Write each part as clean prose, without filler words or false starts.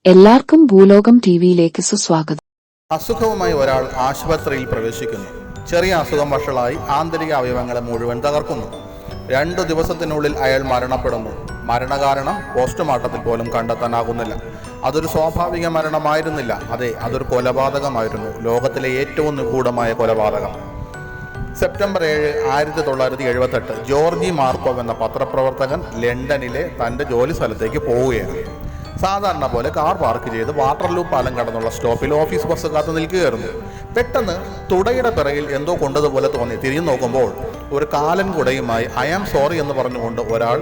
എല്ലാവർക്കും ഭൂലോകം ടിവിയിലേക്ക് സുസ്വാഗതം. അസുഖവുമായി ഒരാൾ ആശുപത്രിയിൽ പ്രവേശിക്കുന്നു. ചെറിയ അസുഖം വഷളായി ആന്തരിക അവയവങ്ങളെ മുഴുവൻ തകർക്കുന്നു. 2 ദിവസത്തിനുള്ളിൽ അയാൾ മരണപ്പെടുന്നു. മരണകാരണം പോസ്റ്റ്മോർട്ടത്തിൽ പോലും കണ്ടെത്താനാകുന്നില്ല. അതൊരു സ്വാഭാവിക മരണമായിരുന്നില്ല. അതെ, അതൊരു കൊലപാതകമായിരുന്നു. ലോകത്തിലെ ഏറ്റവും നിഗൂഢമായ കൊലപാതകം. സെപ്റ്റംബർ 7, 1978 ജോർജി മാർക്കോവ് എന്ന പത്രപ്രവർത്തകൻ ലണ്ടനിലെ തൻ്റെ ജോലി സ്ഥലത്തേക്ക് പോവുകയാണ്. സാധാരണ പോലെ കാർ പാർക്ക് ചെയ്ത് വാട്ടർലൂ പാലം കടന്നുള്ള സ്റ്റോപ്പിൽ ഓഫീസ് ബസ് കാത്തു നിൽക്കുകയായിരുന്നു. പെട്ടെന്ന് തുടയുടെ പിറകിൽ എന്തോ കൊണ്ടതുപോലെ തോന്നി. തിരിഞ്ഞു നോക്കുമ്പോൾ ഒരു കാലൻ കുടയുമായി ഐ ആം സോറി എന്ന് പറഞ്ഞുകൊണ്ട് ഒരാൾ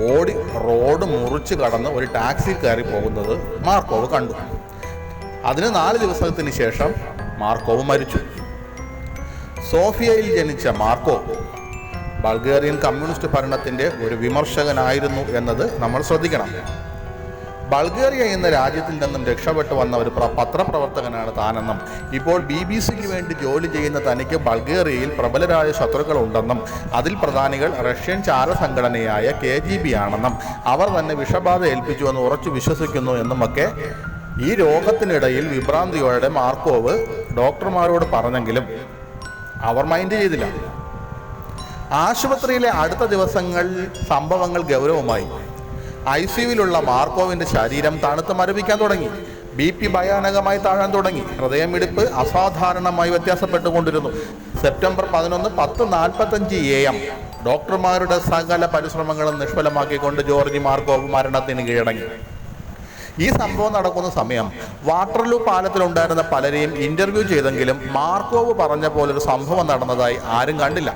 ഓടി റോഡ് മുറിച്ച് കടന്ന് ഒരു ടാക്സി കയറി പോകുന്നത് മാർക്കോവ് കണ്ടു. അതിന് 4 ദിവസത്തിന് ശേഷം മാർക്കോവ് മരിച്ചു. സോഫിയയിൽ ജനിച്ച മാർക്കോവ് ബൾഗേറിയൻ കമ്മ്യൂണിസ്റ്റ് ഭരണത്തിൻ്റെ ഒരു വിമർശകനായിരുന്നു എന്നത് നമ്മൾ ശ്രദ്ധിക്കണം. ബൾഗേറിയ എന്ന രാജ്യത്തിൽ നിന്നും രക്ഷപ്പെട്ടു വന്ന ഒരു പത്രപ്രവർത്തകനാണ് താനെന്നും ഇപ്പോൾ BBC-ക്ക് വേണ്ടി ജോലി ചെയ്യുന്ന തനിക്ക് ബൾഗേറിയയിൽ പ്രബലരായ ശത്രുക്കളുണ്ടെന്നും അതിൽ പ്രധാനികൾ റഷ്യൻ ചാരസംഘടനയായ KGB ആണെന്നും അവർ തന്നെ വിഷബാധ ഏൽപ്പിച്ചുവെന്ന് ഉറച്ചു വിശ്വസിക്കുന്നു എന്നുമൊക്കെ ഈ രോഗത്തിനിടയിൽ വിഭ്രാന്തിയോടെ മാർക്കോവ് ഡോക്ടർമാരോട് പറഞ്ഞെങ്കിലും അവർ മൈൻഡ് ചെയ്തില്ല. ആശുപത്രിയിലെ അടുത്ത ദിവസങ്ങൾ സംഭവങ്ങൾ ഗൗരവമായി. ICUവിലുള്ള മാർക്കോവിൻ്റെ ശരീരം തണുത്ത് മരവിക്കാൻ തുടങ്ങി. BP ഭയാനകമായി താഴാൻ തുടങ്ങി. ഹൃദയമിടിപ്പ് അസാധാരണമായി വ്യത്യാസപ്പെട്ടുകൊണ്ടിരുന്നു. സെപ്റ്റംബർ 11, 10:45 AM ഡോക്ടർമാരുടെ സകല പരിശ്രമങ്ങളും നിഷ്ഫലമാക്കിക്കൊണ്ട് ജോർജി മാർക്കോവ് മരണത്തിന് കീഴടങ്ങി. ഈ സംഭവം നടക്കുന്ന സമയം വാട്ടർലൂ പാലത്തിലുണ്ടായിരുന്ന പലരെയും ഇൻ്റർവ്യൂ ചെയ്തെങ്കിലും മാർക്കോവ് പറഞ്ഞ പോലൊരു സംഭവം നടന്നതായി ആരും കണ്ടില്ല.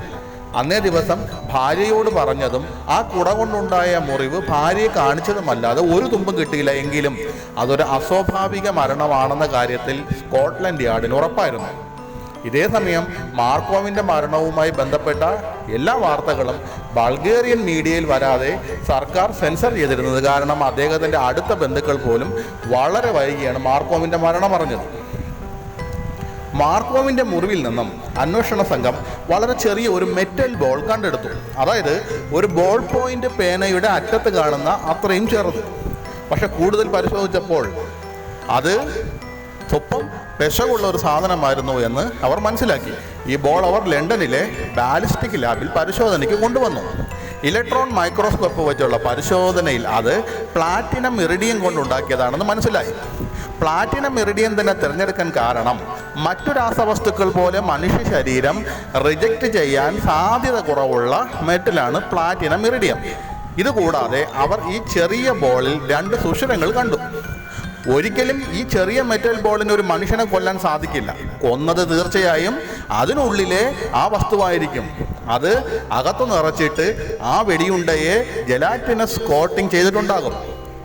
അന്നേ ദിവസം ഭാര്യയോട് പറഞ്ഞതും ആ കുട കൊണ്ടുണ്ടായ മുറിവ് ഭാര്യയെ കാണിച്ചതുമല്ലാതെ ഒരു തുമ്പും കിട്ടിയില്ല. എങ്കിലും അതൊരു അസ്വാഭാവിക മരണമാണെന്ന കാര്യത്തിൽ സ്കോട്ട്ലൻഡ് യാർഡിന് ഉറപ്പായിരുന്നു. ഇതേ സമയം മാർക്കോവിൻ്റെ മരണവുമായി ബന്ധപ്പെട്ട എല്ലാ വാർത്തകളും ബൾഗേറിയൻ മീഡിയയിൽ വരാതെ സർക്കാർ സെൻസർ ചെയ്തിരുന്നത് കാരണം അദ്ദേഹത്തിൻ്റെ അടുത്ത ബന്ധുക്കൾ പോലും വളരെ വൈകിയാണ് മാർക്കോവിൻ്റെ മരണം അറിഞ്ഞത്. മാർക്കോവിൻ്റെ മുറിവിൽ നിന്നും അന്വേഷണ സംഘം വളരെ ചെറിയ ഒരു മെറ്റൽ ബോൾ കണ്ടെടുത്തു. അതായത് ഒരു ബോൾ പോയിന്റ് പേനയുടെ അറ്റത്ത് കാണുന്ന അത്രയും ചെറുത്. പക്ഷെ കൂടുതൽ പരിശോധിച്ചപ്പോൾ അത് സ്വപ്പം പെശകുള്ള ഒരു സാധനമായിരുന്നു എന്ന് അവർ മനസ്സിലാക്കി. ഈ ബോൾ അവർ ലണ്ടനിലെ ബാലിസ്റ്റിക് ലാബിൽ പരിശോധനയ്ക്ക് കൊണ്ടുവന്നു. ഇലക്ട്രോൺ മൈക്രോസ്കോപ്പ് വെച്ചുള്ള പരിശോധനയിൽ അത് പ്ലാറ്റിനം ഇറിഡിയം കൊണ്ടുണ്ടാക്കിയതാണെന്ന് മനസ്സിലായി. പ്ലാറ്റിനം ഇറിഡിയം തന്നെ തിരഞ്ഞെടുക്കാൻ കാരണം മറ്റു രാസവസ്തുക്കൾ പോലെ മനുഷ്യ ശരീരം റിജക്റ്റ് ചെയ്യാൻ സാധ്യത കുറവുള്ള മെറ്റലാണ് പ്ലാറ്റിനം ഇറിഡിയം. ഇതുകൂടാതെ അവർ ഈ ചെറിയ ബോളിൽ 2 സുഷിരങ്ങൾ കണ്ടു. ഒരിക്കലും ഈ ചെറിയ മെറ്റൽ ബോളിന് ഒരു മനുഷ്യനെ കൊല്ലാൻ സാധിക്കില്ല. കൊന്നത് തീർച്ചയായും അതിനുള്ളിലെ ആ വസ്തുവായിരിക്കും. അത് അകത്തു നിറച്ചിട്ട് ആ വെടിയുണ്ടയെ ജെലാറ്റിനസ് കോട്ടിംഗ് ചെയ്തിട്ടുണ്ടാകും.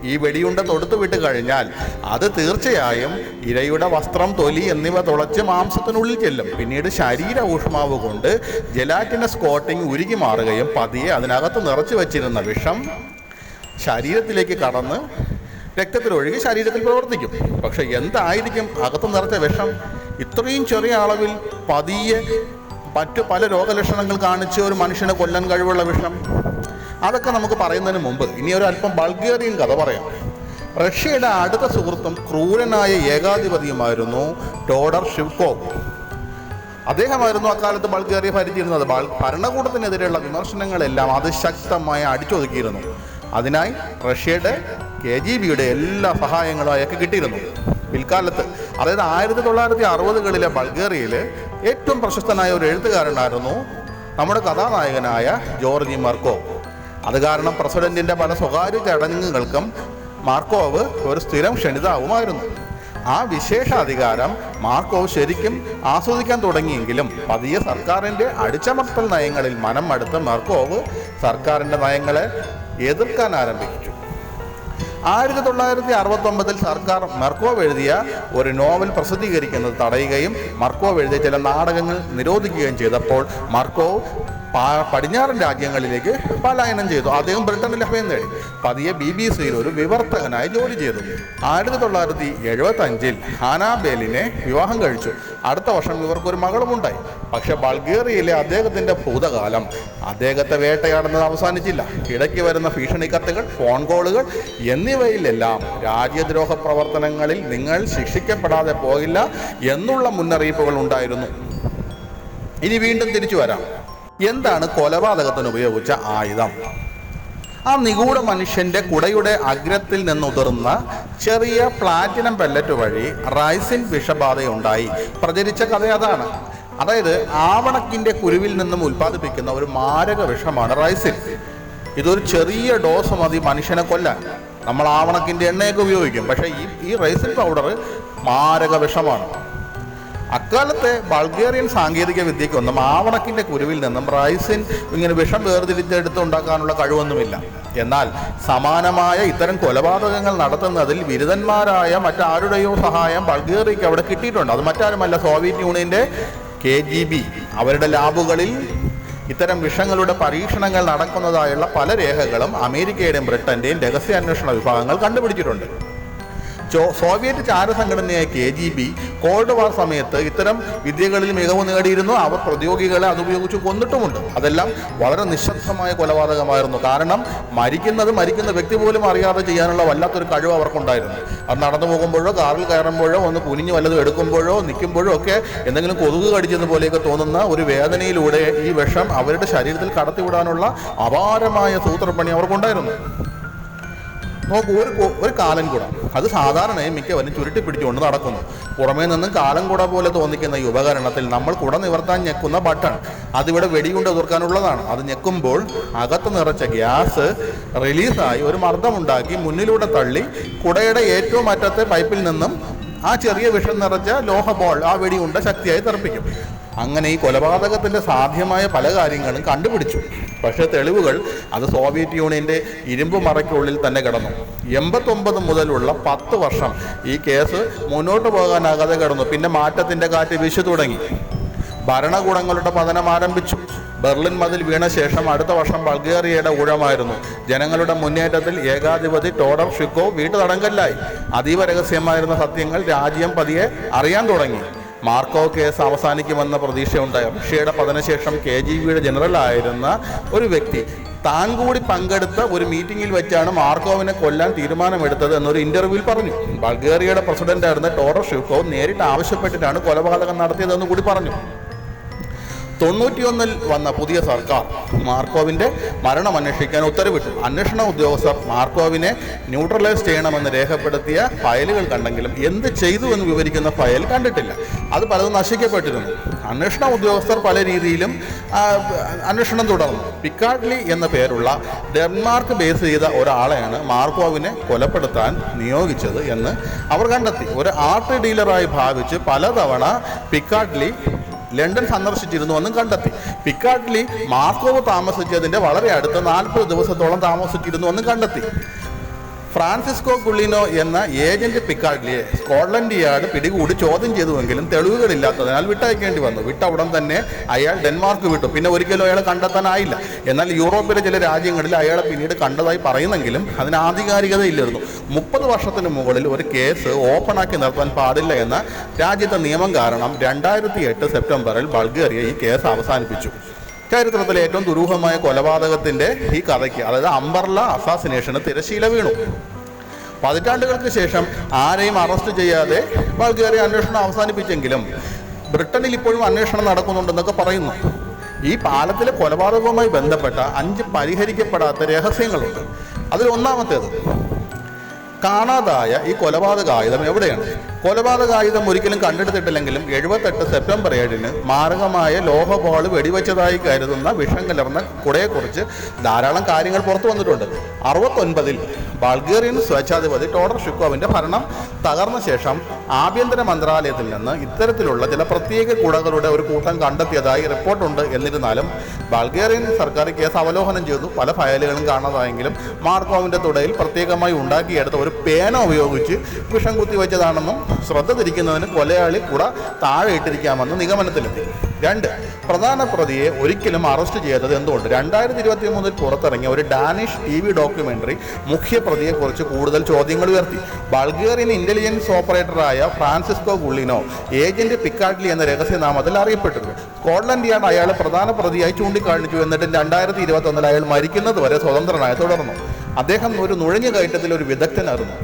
ഈ വെടിയുണ്ട തൊടുത്തു വിട്ട് കഴിഞ്ഞാൽ അത് തീർച്ചയായും ഇരയുടെ വസ്ത്രം, തൊലി എന്നിവ തുളച്ച് മാംസത്തിനുള്ളിൽ ചെല്ലും. പിന്നീട് ശരീര ഊഷ്മാവ് കൊണ്ട് ജെലാറ്റിനസ് കോട്ടിംഗ് ഉരുകി മാറുകയും പതിയെ അതിനകത്ത് നിറച്ചു വച്ചിരുന്ന വിഷം ശരീരത്തിലേക്ക് കടന്ന് രക്തത്തിലൊഴുകി ശരീരത്തിൽ പ്രവർത്തിക്കും. പക്ഷെ എന്തായിരിക്കും അകത്ത് നിറച്ച വിഷം? ഇത്രയും ചെറിയ അളവിൽ പതിയെ മറ്റു പല രോഗലക്ഷണങ്ങൾ കാണിച്ച് ഒരു മനുഷ്യനെ കൊല്ലാൻ കഴിവുള്ള വിഷം? അതൊക്കെ നമുക്ക് പറയുന്നതിന് മുമ്പ് ഇനി ഒരു അല്പം ബൾഗേറിയൻ കഥ പറയാം. റഷ്യയുടെ അടുത്ത സുഹൃത്തും ക്രൂരനായ ഏകാധിപതിയുമായിരുന്നു ടോഡർ ഷിവ്കോവ്. അദ്ദേഹമായിരുന്നു അക്കാലത്ത് ബൾഗേറിയ ഭരിച്ചിരുന്നത്. ഭരണകൂടത്തിനെതിരെയുള്ള വിമർശനങ്ങളെല്ലാം അതിശക്തമായി അടിച്ചൊതുക്കിയിരുന്നു. അതിനായി റഷ്യയുടെ KGBയുടെ എല്ലാ സഹായങ്ങളും അയാൾക്ക് കിട്ടിയിരുന്നു. പിൽക്കാലത്ത്, അതായത് 1960കളിലെ ബൾഗേറിയയിൽ ഏറ്റവും പ്രശസ്തനായ ഒരു എഴുത്തുകാരനായിരുന്നു നമ്മുടെ കഥാനായകനായ ജോർജി മാർക്കോവ്. അത് കാരണം പ്രസിഡന്റിൻ്റെ പല സ്വകാര്യ ചടങ്ങുകൾക്കും മാർക്കോവ് ഒരു സ്ഥിരം ക്ഷണിതാവുമായിരുന്നു. ആ വിശേഷാധികാരം മാർക്കോവ് ശരിക്കും ആസ്വദിക്കാൻ തുടങ്ങിയെങ്കിലും പതിയെ സർക്കാരിൻ്റെ അടിച്ചമർത്തൽ നയങ്ങളിൽ മനം മടുത്ത മാർക്കോവ് സർക്കാരിൻ്റെ നയങ്ങളെ എതിർക്കാൻ ആരംഭിച്ചു. 1969 സർക്കാർ മാർക്കോവ് എഴുതിയ ഒരു നോവൽ പ്രസിദ്ധീകരിക്കുന്നത് തടയുകയും മാർക്കോവ് എഴുതിയ ചില നാടകങ്ങൾ നിരോധിക്കുകയും ചെയ്തപ്പോൾ മാർക്കോവ് പടിഞ്ഞാറൻ രാജ്യങ്ങളിലേക്ക് പലായനം ചെയ്തു. അദ്ദേഹം ബ്രിട്ടനിൽ അഭയം നേടി. പതിയെ BBC-യിൽ ഒരു വിവർത്തകനായി ജോലി ചെയ്തു. 1975 ആനാബേലിനെ വിവാഹം കഴിച്ചു. അടുത്ത വർഷം ഇവർക്കൊരു മകളുമുണ്ടായി. പക്ഷെ ബൾഗേറിയയിലെ അദ്ദേഹത്തിൻ്റെ ഭൂതകാലം അദ്ദേഹത്തെ വേട്ടയാടുന്നത് അവസാനിച്ചില്ല. ഇടയ്ക്ക് വരുന്ന ഭീഷണി കത്തുകൾ, ഫോൺ കോളുകൾ എന്നിവയിലെല്ലാം രാജ്യദ്രോഹ പ്രവർത്തനങ്ങളിൽ നിങ്ങൾ ശിക്ഷിക്കപ്പെടാതെ പോകില്ല എന്നുള്ള മുന്നറിയിപ്പുകൾ ഉണ്ടായിരുന്നു. ഇനി വീണ്ടും തിരിച്ചു വരാം. എന്താണ് കൊലപാതകത്തിന് ഉപയോഗിച്ച ആയുധം? ആ നിഗൂഢ മനുഷ്യൻ്റെ കുടയുടെ അഗ്രത്തിൽ നിന്നുതിർന്ന ചെറിയ പ്ലാറ്റിനം പെല്ലറ്റ് വഴി റൈസിൻ വിഷബാധയുണ്ടായി. പ്രചരിച്ച കഥ അതാണ്. അതായത് ആവണക്കിൻ്റെ കുരുവിൽ നിന്നും ഉൽപ്പാദിപ്പിക്കുന്ന ഒരു മാരക വിഷമാണ് റൈസിൻ. ഇതൊരു ചെറിയ ഡോസ് മതി മനുഷ്യനെ കൊല്ലാൻ. നമ്മൾ ആവണക്കിൻ്റെ എണ്ണയൊക്കെ ഉപയോഗിക്കും, പക്ഷേ ഈ റൈസിൻ പൗഡർ മാരക വിഷമാണ്. അക്കാലത്തെ ബൾഗേറിയൻ സാങ്കേതിക വിദ്യയ്ക്കൊന്നും ആവണക്കിൻ്റെ കുരുവിൽ നിന്നും റൈസിൻ ഇങ്ങനെ വിഷം വേർതിരിച്ചെടുത്ത് ഉണ്ടാക്കാനുള്ള കഴിവൊന്നുമില്ല. എന്നാൽ സമാനമായ ഇത്തരം കൊലപാതകങ്ങൾ നടത്തുന്നതിൽ ബിരുദന്മാരായ മറ്റാരുടെയോ സഹായം ബൾഗേറിയയ്ക്ക് അവിടെ കിട്ടിയിട്ടുണ്ട്. അത് മറ്റാരുമല്ല, സോവിയറ്റ് യൂണിയൻ്റെ KGB അവരുടെ ലാബുകളിൽ ഇത്തരം വിഷങ്ങളുടെ പരീക്ഷണങ്ങൾ നടക്കുന്നതായുള്ള പല രേഖകളും അമേരിക്കയുടെയും ബ്രിട്ടൻ്റെയും രഹസ്യാന്വേഷണ വിഭാഗങ്ങൾ കണ്ടുപിടിച്ചിട്ടുണ്ട്. സോവിയറ്റ് ചാരസംഘടനയായ KGB കോൾഡ് വാർ സമയത്ത് ഇത്തരം വിദ്യകളിൽ മികവ് നേടിയിരുന്നു. അവർ പ്രതിയോഗികളെ അതുപയോഗിച്ച് കൊന്നിട്ടുമുണ്ട്. അതെല്ലാം വളരെ നിശബ്ദമായ കൊലപാതകമായിരുന്നു. കാരണം മരിക്കുന്ന വ്യക്തി പോലും അറിയാതെ ചെയ്യാനുള്ള വല്ലാത്തൊരു കഴിവ് അവർക്കുണ്ടായിരുന്നു. അത് നടന്നു പോകുമ്പോഴോ കാറിൽ കയറുമ്പോഴോ ഒന്ന് കുനിഞ്ഞ് വല്ലതും എടുക്കുമ്പോഴോ നിൽക്കുമ്പോഴോ ഒക്കെ എന്തെങ്കിലും കൊതുക് കടിച്ചെന്ന് പോലെയൊക്കെ തോന്നുന്ന ഒരു വേദനയിലൂടെ ഈ വിഷം അവരുടെ ശരീരത്തിൽ കടത്തിവിടാനുള്ള അപാരമായ സൂത്രപ്പണി അവർക്കുണ്ടായിരുന്നു. നോക്കൂ, ഒരു കാലൻകുട അത് സാധാരണയായി മിക്കവരും ചുരുട്ടി പിടിച്ചുകൊണ്ട് നടക്കുന്നു. പുറമേ നിന്നും കാലൻകുട പോലെ തോന്നിക്കുന്ന ഈ ഉപകരണത്തിൽ നമ്മൾ കുട നിവർത്താൻ ഞെക്കുന്ന ബട്ടൺ അതിവിടെ വെടികൊണ്ട് എതിർക്കാനുള്ളതാണ്. അത് ഞെക്കുമ്പോൾ അകത്ത് നിറച്ച ഗ്യാസ് റിലീസായി ഒരു മർദ്ദമുണ്ടാക്കി മുന്നിലൂടെ തള്ളി കുടയുടെ ഏറ്റവും അറ്റത്തെ പൈപ്പിൽ നിന്നും ആ ചെറിയ വിഷം നിറച്ച ലോഹ ബോൾ ആ വെടിയുണ്ട ശക്തിയായി തെറിപ്പിക്കും. അങ്ങനെ ഈ കൊലപാതകത്തിൻ്റെ സാധ്യമായ പല കാര്യങ്ങളും കണ്ടുപിടിച്ചു. പക്ഷേ തെളിവുകൾ അത് സോവിയറ്റ് യൂണിയൻ്റെ ഇരുമ്പ് മറയ്ക്കുള്ളിൽ തന്നെ കിടന്നു. 89 മുതലുള്ള 10 വർഷം ഈ കേസ് മുന്നോട്ട് പോകാനാകാതെ കിടന്നു. പിന്നെ മാറ്റത്തിൻ്റെ കാറ്റ് വീശു തുടങ്ങി. ഭരണകൂടങ്ങളുടെ പതനം ആരംഭിച്ചു. ബെർലിൻ മതിൽ വീണ ശേഷം അടുത്ത വർഷം ബൾഗേറിയയുടെ ഊഴമായിരുന്നു. ജനങ്ങളുടെ മുന്നേറ്റത്തിൽ ഏകാധിപതി ടോഡർ ഷിക്കോവ് വീട്ടുതടങ്കലിലായി. അതീവ രഹസ്യമായിരുന്ന സത്യങ്ങൾ രാജ്യം പതിയെ അറിയാൻ തുടങ്ങി. മാർക്കോവ് കേസ് അവസാനിക്കുമെന്ന പ്രതീക്ഷയുണ്ടായി. റഷ്യയുടെ പതനശേഷം KGBയുടെ ജനറലായിരുന്ന ഒരു വ്യക്തി താൻ കൂടി പങ്കെടുത്ത ഒരു മീറ്റിംഗിൽ വെച്ചാണ് മാർക്കോവിനെ കൊല്ലാൻ തീരുമാനമെടുത്തത് എന്നൊരു ഇൻ്റർവ്യൂവിൽ പറഞ്ഞു. ബൾഗേറിയയുടെ പ്രസിഡന്റായിരുന്ന ടോഡർ ഷിക്കോവ് നേരിട്ട് ആവശ്യപ്പെട്ടിട്ടാണ് കൊലപാതകം നടത്തിയതെന്ന് കൂടി പറഞ്ഞു. 91 വന്ന പുതിയ സർക്കാർ മാർക്കോവിൻ്റെ മരണം അന്വേഷിക്കാൻ ഉത്തരവിട്ടു. അന്വേഷണ ഉദ്യോഗസ്ഥർ മാർക്കോവിനെ ന്യൂട്രലൈസ് ചെയ്യണമെന്ന് രേഖപ്പെടുത്തിയ ഫയലുകൾ കണ്ടെങ്കിലും എന്ത് ചെയ്തു എന്ന് വിവരിക്കുന്ന ഫയൽ കണ്ടിട്ടില്ല. അത് പലതും നശിക്കപ്പെട്ടിരുന്നു. അന്വേഷണ ഉദ്യോഗസ്ഥർ പല രീതിയിലും അന്വേഷണം തുടർന്നു. പിക്കാഡ്ലി എന്ന പേരുള്ള ഡെൻമാർക്ക് ബേസ് ചെയ്ത ഒരാളെയാണ് മാർക്കോവിനെ കൊലപ്പെടുത്താൻ നിയോഗിച്ചത് എന്ന് അവർ കണ്ടെത്തി. ഒരു ആർട്ട് ഡീലറായി ഭാവിച്ച് പലതവണ പിക്കാഡ്ലി ലണ്ടൻ സന്ദർശിച്ചിരുന്നുവെന്നും കണ്ടെത്തി. പിക്കാഡ്ലി മാർക്കോവ് താമസിച്ചതിൻ്റെ വളരെ അടുത്ത് 40 ദിവസത്തോളം താമസിച്ചിരുന്നുവെന്നും കണ്ടെത്തി. ഫ്രാൻസിസ്കോ ഗുള്ളിനോ എന്ന ഏജന്റ് പിക്കാഡ്ലിയെ സ്കോട്ട്ലൻഡ് യാർഡ് പിടികൂടി ചോദ്യം ചെയ്തുവെങ്കിലും തെളിവുകളില്ലാത്തതിനാൽ വിട്ടയക്കേണ്ടി വന്നു. വിട്ടവുടൻ തന്നെ അയാൾ ഡെൻമാർക്ക് വിട്ടു. പിന്നെ ഒരിക്കലും അയാളെ കണ്ടെത്താനായില്ല. എന്നാൽ യൂറോപ്പിലെ ചില രാജ്യങ്ങളിൽ അയാളെ പിന്നീട് കണ്ടതായി പറയുന്നെങ്കിലും അതിന് ആധികാരികതയില്ലായിരുന്നു. 30 വർഷത്തിന് മുകളിൽ ഒരു കേസ് ഓപ്പണാക്കി നിർത്താൻ പാടില്ല എന്ന രാജ്യത്തെ നിയമം കാരണം 2008 സെപ്റ്റംബറിൽ ബൾഗേറിയ ഈ കേസ് അവസാനിപ്പിച്ചു. ചരിത്രത്തിലെ ഏറ്റവും ദുരൂഹമായ കൊലപാതകത്തിൻ്റെ ഈ കഥയ്ക്ക്, അതായത് അംബർല അസാസിനേഷന് തിരശീല വീണു. പതിറ്റാണ്ടുകൾക്ക് ശേഷം ആരെയും അറസ്റ്റ് ചെയ്യാതെ ബൾഗേറിയ അന്വേഷണം അവസാനിപ്പിച്ചെങ്കിലും ബ്രിട്ടനിൽ ഇപ്പോഴും അന്വേഷണം നടക്കുന്നുണ്ടെന്നൊക്കെ പറയുന്നു. ഈ പാലത്തിലെ കൊലപാതകവുമായി ബന്ധപ്പെട്ട 5 പരിഹരിക്കപ്പെടാത്ത രഹസ്യങ്ങളുണ്ട്. അതിൽ ഒന്നാമത്തേത്, കാണാതായ ഈ കൊലപാതകായുധം എവിടെയാണ്? കൊലപാതകായുധം ഒരിക്കലും കണ്ടെടുത്തിട്ടില്ലെങ്കിലും 78 സെപ്റ്റംബർ 7 മാരകമായ ലോഹ ബോൾ വെടിവെച്ചതായി കരുതുന്ന വിഷം കലർന്ന കുടയെക്കുറിച്ച് ധാരാളം കാര്യങ്ങൾ പുറത്തു വന്നിട്ടുണ്ട്. 69-ൽ ബൾഗേറിയൻ സ്വേച്ഛാധിപതി ടോഡർ ഷിക്കോവിൻ്റെ ഭരണം തകർന്ന ശേഷം ആഭ്യന്തര മന്ത്രാലയത്തിൽ നിന്ന് ഇത്തരത്തിലുള്ള ചില പ്രത്യേക കുടകളുടെ ഒരു കൂട്ടം കണ്ടെത്തിയതായി റിപ്പോർട്ടുണ്ട്. എന്നിരുന്നാലും ബൾഗേറിയൻ സർക്കാർ കേസ് അവലോകനം ചെയ്തു. പല ഫയലുകളും കാണാതായെങ്കിലും മാർക്കോവിൻ്റെ തുടയിൽ പ്രത്യേകമായി ഉണ്ടാക്കിയെടുത്ത ഒരു പേന ഉപയോഗിച്ച് വിഷം കുത്തിവെച്ചതാണെന്നും ശ്രദ്ധ തിരിക്കുന്നതിന് കൊലയാളി കുട താഴെ ഇട്ടിരിക്കാമെന്ന് നിഗമനത്തിലെത്തി. 2. പ്രധാന പ്രതിയെ ഒരിക്കലും അറസ്റ്റ് ചെയ്തത് എന്തുകൊണ്ട്? 2023 പുറത്തിറങ്ങിയ ഒരു ഡാനിഷ് TV ഡോക്യുമെന്ററി മുഖ്യ പ്രതിയെക്കുറിച്ച് കൂടുതൽ ചോദ്യങ്ങൾ ഉയർത്തി. ബൾഗേറിയൻ ഇന്റലിജൻസ് ഓപ്പറേറ്ററായ ഫ്രാൻസിസ്കോ ഗുള്ളിനോ ഏജന്റ് പിക്കാഡ്ലി എന്ന രഹസ്യനാമത്തിൽ അറിയപ്പെട്ടിരുന്നു. സ്കോട്ട്ലൻഡ് യാർഡ് അയാളെ പ്രധാന പ്രതിയായി ചൂണ്ടിക്കാണിച്ചു. എന്നിട്ട് 2021 അയാൾ മരിക്കുന്നത് വരെ സ്വതന്ത്രനായി തുടർന്നു. അദ്ദേഹം ഒരു നുഴഞ്ഞുകയറ്റത്തിൽ ഒരു വിദഗ്ധനായിരുന്നു.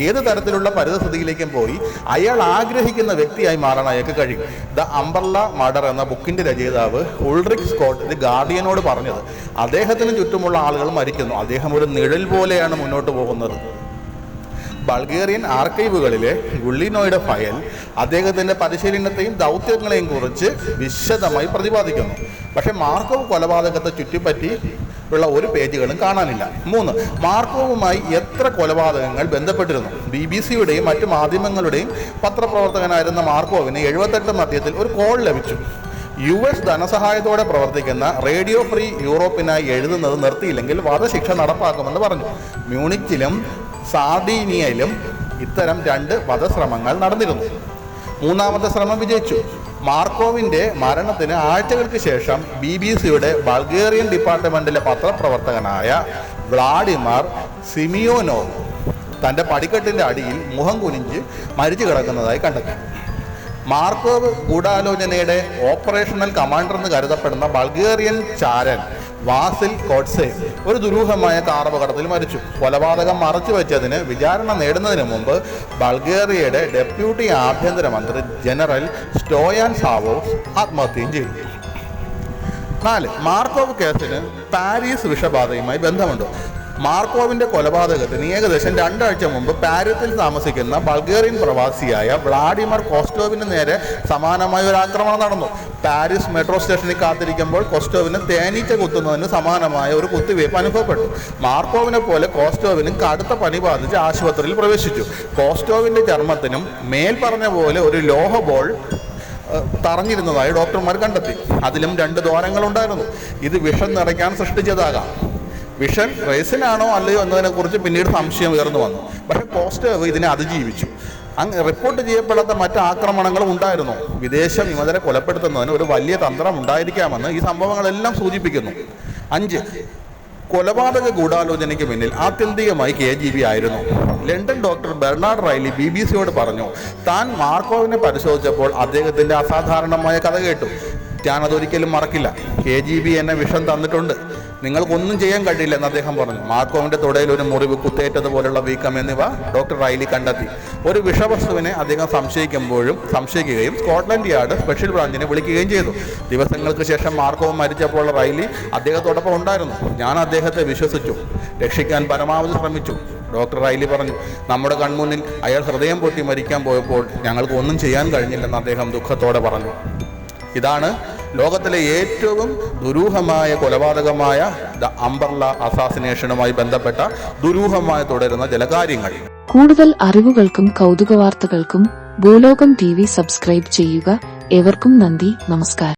ഏത് തരത്തിലുള്ള പരിതസ്ഥിതിയിലേക്കും പോയി അയാൾ ആഗ്രഹിക്കുന്ന വ്യക്തിയായി മാറാൻ അയാൾക്ക് കഴിയും. ദ അംബ്രല്ല മർഡർ എന്ന ബുക്കിന്റെ രചയിതാവ് ഉൾറിക് സ്കോട്ട് ദി ഗാർഡിയനോട് പറഞ്ഞത്, അദ്ദേഹത്തിന് ചുറ്റുമുള്ള ആളുകൾ മരിക്കുന്നു, അദ്ദേഹം ഒരു നിഴൽ പോലെയാണ് മുന്നോട്ട് പോകുന്നത്. ബൾഗേറിയൻ ആർക്കൈവുകളിലെ ഗുള്ളിനോയുടെ ഫയൽ അദ്ദേഹത്തിൻ്റെ പരിശീലനത്തെയും ദൗത്യങ്ങളെയും കുറിച്ച് വിശദമായി പ്രതിപാദിക്കുന്നു. പക്ഷേ മാർക്കോവ് കൊലപാതകത്തെ ചുറ്റിപ്പറ്റി ഉള്ള ഒരു പേജുകളും കാണാനില്ല. 3. മാർക്കോവുമായി എത്ര കൊലപാതകങ്ങൾ ബന്ധപ്പെട്ടിരുന്നു? BBC-യുടെയും മറ്റു മാധ്യമങ്ങളുടെയും പത്രപ്രവർത്തകനായിരുന്ന മാർക്കോവിന് 78 മധ്യത്തിൽ ഒരു കോൾ ലഭിച്ചു. US ധനസഹായത്തോടെ പ്രവർത്തിക്കുന്ന റേഡിയോ ഫ്രീ യൂറോപ്പിനായി എഴുതുന്നത് നിർത്തിയില്ലെങ്കിൽ വധശിക്ഷ നടപ്പാക്കുമെന്ന് പറഞ്ഞു. മ്യൂണിച്ചിലും സാർഡീനിയയിലും ഇത്തരം 2 വധശ്രമങ്ങൾ നടന്നിരുന്നു. 3ാമത്തെ ശ്രമം വിജയിച്ചു. മാർക്കോവിൻ്റെ മരണത്തിന് ആഴ്ചകൾക്ക് ശേഷം BBC-യുടെ ബൾഗേറിയൻ ഡിപ്പാർട്ട്മെൻറ്റിലെ പത്രപ്രവർത്തകനായ വ്ളാഡിമർ സിമിയോനോവ് തൻ്റെ പടിക്കെട്ടിൻ്റെ അടിയിൽ മുഖം കുനിഞ്ഞ് മരിച്ചു കിടക്കുന്നതായി കണ്ടെത്തി. മാർക്കോവ് ഗൂഢാലോചനയുടെ ഓപ്പറേഷണൽ കമാൻഡർ എന്ന് കരുതപ്പെടുന്ന ബൾഗേറിയൻ ചാരൻ വാസിൽ കോട്സേവ് ഒരു ദുരൂഹമായ കാർ അപകടത്തിൽ മരിച്ചു. കൊലപാതകം മറച്ചുവെച്ചതിന് വിചാരണ നേടുന്നതിന് മുമ്പ് ബൾഗേറിയയുടെ ഡെപ്യൂട്ടി ആഭ്യന്തരമന്ത്രി ജനറൽ സ്റ്റോയാൻ സാവോസ് ആത്മഹത്യയും ചെയ്തു. 4. മാർക്കോവ് കേസിന് പാരീസ് വിഷബാധയുമായി ബന്ധമുണ്ട്. മാർക്കോവിൻ്റെ കൊലപാതകത്തിന് ഏകദേശം 2 ആഴ്ച മുമ്പ് പാരീസിൽ താമസിക്കുന്ന ബൾഗേറിയൻ പ്രവാസിയായ വ്ളാഡിമർ കോസ്റ്റോവിന് നേരെ സമാനമായ ഒരു ആക്രമണം നടന്നു. പാരീസ് മെട്രോ സ്റ്റേഷനിൽ കാത്തിരിക്കുമ്പോൾ കോസ്റ്റോവിന് തേനീച്ച കുത്തുന്നതിന് സമാനമായ ഒരു കുത്തിവയ്പ് അനുഭവപ്പെട്ടു. മാർക്കോവിനെ പോലെ കോസ്റ്റോവിനും കടുത്ത പനി ബാധിച്ച് ആശുപത്രിയിൽ പ്രവേശിച്ചു. കോസ്റ്റോവിൻ്റെ ചർമ്മത്തിനും മേൽ പറഞ്ഞ പോലെ ഒരു ലോഹ ബോൾ തറഞ്ഞിരുന്നതായി ഡോക്ടർമാർ കണ്ടെത്തി. അതിലും 2 ദ്വാരങ്ങളുണ്ടായിരുന്നു. ഇത് വിഷം നിറയ്ക്കാൻ സൃഷ്ടിച്ചതാകാം. വിഷൻ റേസിനാണോ അല്ലയോ എന്നതിനെക്കുറിച്ച് പിന്നീട് സംശയം ഉയർന്നു വന്നു. പക്ഷേ കോസ്റ്റോവ് ഇതിനെ അതിജീവിച്ചു. റിപ്പോർട്ട് ചെയ്യപ്പെടാത്ത മറ്റ് ആക്രമണങ്ങളും ഉണ്ടായിരുന്നു. വിദേശ വിമതരെ കൊലപ്പെടുത്തുന്നതിന് ഒരു വലിയ തന്ത്രം ഉണ്ടായിരിക്കാമെന്ന് ഈ സംഭവങ്ങളെല്ലാം സൂചിപ്പിക്കുന്നു. 5. കൊലപാതക ഗൂഢാലോചനയ്ക്ക് പിന്നിൽ ആത്യന്തികമായി KGB ആയിരുന്നു. ലണ്ടൻ ഡോക്ടർ ബെർണാഡ് റൈലി BBC-യോട് പറഞ്ഞു, താൻ മാർക്കോവിനെ പരിശോധിച്ചപ്പോൾ അദ്ദേഹത്തിൻ്റെ അസാധാരണമായ കഥ കേട്ടു. ഞാനതൊരിക്കലും മറക്കില്ല. KGB എന്നെ വിഷം തന്നിട്ടുണ്ട്, നിങ്ങൾക്കൊന്നും ചെയ്യാൻ കഴിയില്ലെന്ന് അദ്ദേഹം പറഞ്ഞു. മാർക്കോവിൻ്റെ തുടയിൽ ഒരു മുറിവ്, കുത്തേറ്റതുപോലുള്ള വീക്കം എന്നിവ ഡോക്ടർ റൈലി കണ്ടെത്തി. ഒരു വിഷവസ്തുവിനെ അദ്ദേഹം സംശയിക്കുകയും സ്കോട്ട്ലൻഡ് യാർഡ് സ്പെഷ്യൽ ബ്രാഞ്ചിനെ വിളിക്കുകയും ചെയ്തു. ദിവസങ്ങൾക്ക് ശേഷം മാർക്കോവ് മരിച്ചപ്പോൾ റൈലി അദ്ദേഹത്തോടൊപ്പം ഉണ്ടായിരുന്നു. ഞാൻ അദ്ദേഹത്തെ വിശ്വസിച്ചു, രക്ഷിക്കാൻ പരമാവധി ശ്രമിച്ചു. ഡോക്ടർ റൈലി പറഞ്ഞു, നമ്മുടെ കൺമുന്നിൽ അയാൾ ഹൃദയം പൊട്ടി മരിക്കാൻ പോയപ്പോൾ ഞങ്ങൾക്ക് ഒന്നും ചെയ്യാൻ കഴിഞ്ഞില്ലെന്ന് അദ്ദേഹം ദുഃഖത്തോടെ പറഞ്ഞു. ഇതാണ് ലോകത്തിലെ ഏറ്റവും ദുരൂഹമായ കൊലപാതകമായ ദ അംബ്രല്ല അസാസിനേഷനുമായി ബന്ധപ്പെട്ട ദുരൂഹമായി തുടരുന്ന ചില കാര്യങ്ങൾ. കൂടുതൽ അറിവുകൾക്കും കൗതുക വാർത്തകൾക്കും ഭൂലോകം TV സബ്സ്ക്രൈബ് ചെയ്യുക. ഏവർക്കും നന്ദി, നമസ്കാരം.